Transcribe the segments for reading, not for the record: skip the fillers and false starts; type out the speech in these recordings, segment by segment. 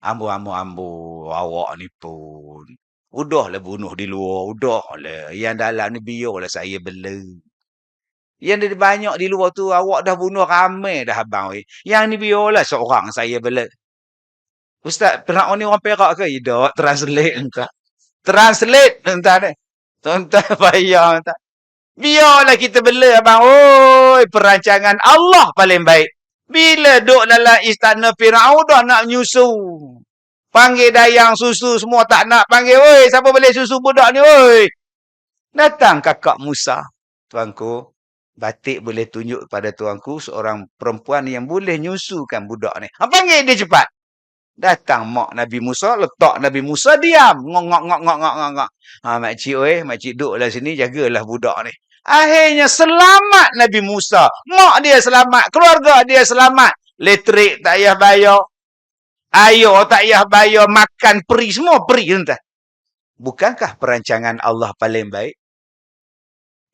Ambu, awak ni pun. Udahlah bunuh di luar, udahlah. Yang dalam ni biarlah saya bela. Yang dia banyak di luar tu, awak dah bunuh ramai dah abang. Yang ni biarlah seorang saya bela. Ustaz, Fir'aun ni orang Perak ke? Tidak, translate entah. Translate entah ni. Tuan-tuan payah entah. Biarlah kita bela abang. Oi, perancangan Allah paling baik. Bila duk dalam istana Fir'aun dah nak nyusu. Panggil dayang susu semua tak nak panggil. Oi, siapa boleh susu budak ni? Oi. Datang kakak Musa. Tuanku, batik boleh tunjuk pada tuanku seorang perempuan yang boleh nyusukan budak ni. Panggil dia cepat. Datang mak Nabi Musa, letak Nabi Musa diam. Ngok. Makcik makcik duduklah sini, jagalah budak ni. Akhirnya selamat Nabi Musa. Mak dia selamat, keluarga dia selamat. Elektrik tak payah bayar. Air tak payah bayar, makan peri, semua peri entah. Bukankah perancangan Allah paling baik?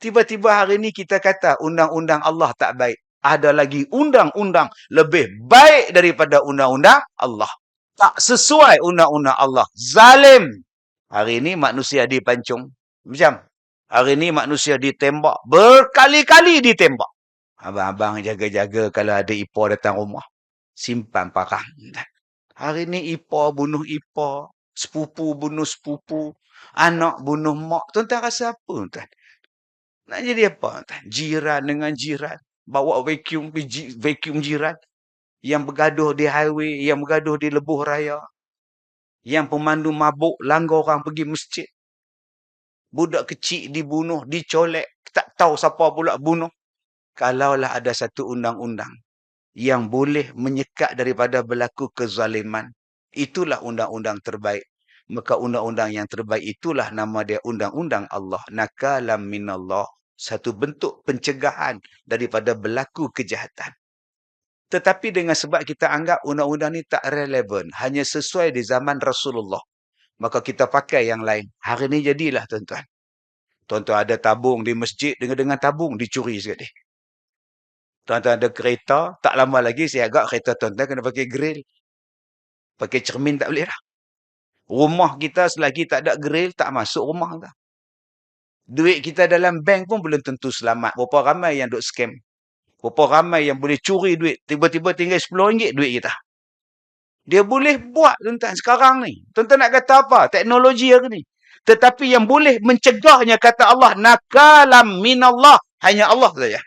Tiba-tiba hari ni kita kata undang-undang Allah tak baik. Ada lagi undang-undang lebih baik daripada undang-undang Allah. Tak sesuai undang-undang Allah. Zalim. Hari ini manusia dipancung. Macam. Hari ini manusia ditembak. Berkali-kali ditembak. Abang-abang jaga-jaga kalau ada ipar datang rumah. Simpan parang. Hari ini ipar bunuh ipar. Sepupu bunuh sepupu. Anak bunuh mak. Tuan-tuan rasa apa tuan? Nak jadi apa tuan? Jiran dengan jiran. Bawa vacuum jiran. Yang bergaduh di highway, yang bergaduh di lebuh raya. Yang pemandu mabuk, langgar orang pergi masjid. Budak kecil dibunuh, dicolek. Tak tahu siapa pula bunuh. Kalaulah ada satu undang-undang yang boleh menyekat daripada berlaku kezaliman. Itulah undang-undang terbaik. Maka undang-undang yang terbaik itulah nama dia undang-undang Allah. Nakalam minallah. Satu bentuk pencegahan daripada berlaku kejahatan. Tetapi dengan sebab kita anggap undang-undang ni tak relevan. Hanya sesuai di zaman Rasulullah. Maka kita pakai yang lain. Hari ni jadilah tuan-tuan. Tuan-tuan ada tabung di masjid. Dengan tabung dicuri sekali. Tuan-tuan ada kereta. Tak lama lagi saya agak kereta tuan-tuan kena pakai grill. Pakai cermin tak boleh dah. Rumah kita selagi tak ada grill. Tak masuk rumah kita. Duit kita dalam bank pun belum tentu selamat. Berapa ramai yang duk scam. Berapa ramai yang boleh curi duit. Tiba-tiba tinggal RM10 duit kita. Dia boleh buat tuan-tuan sekarang ni. Tuan-tuan nak kata apa? Teknologi hari ni. Tetapi yang boleh mencegahnya kata Allah. Nakalam minallah. Hanya Allah saja.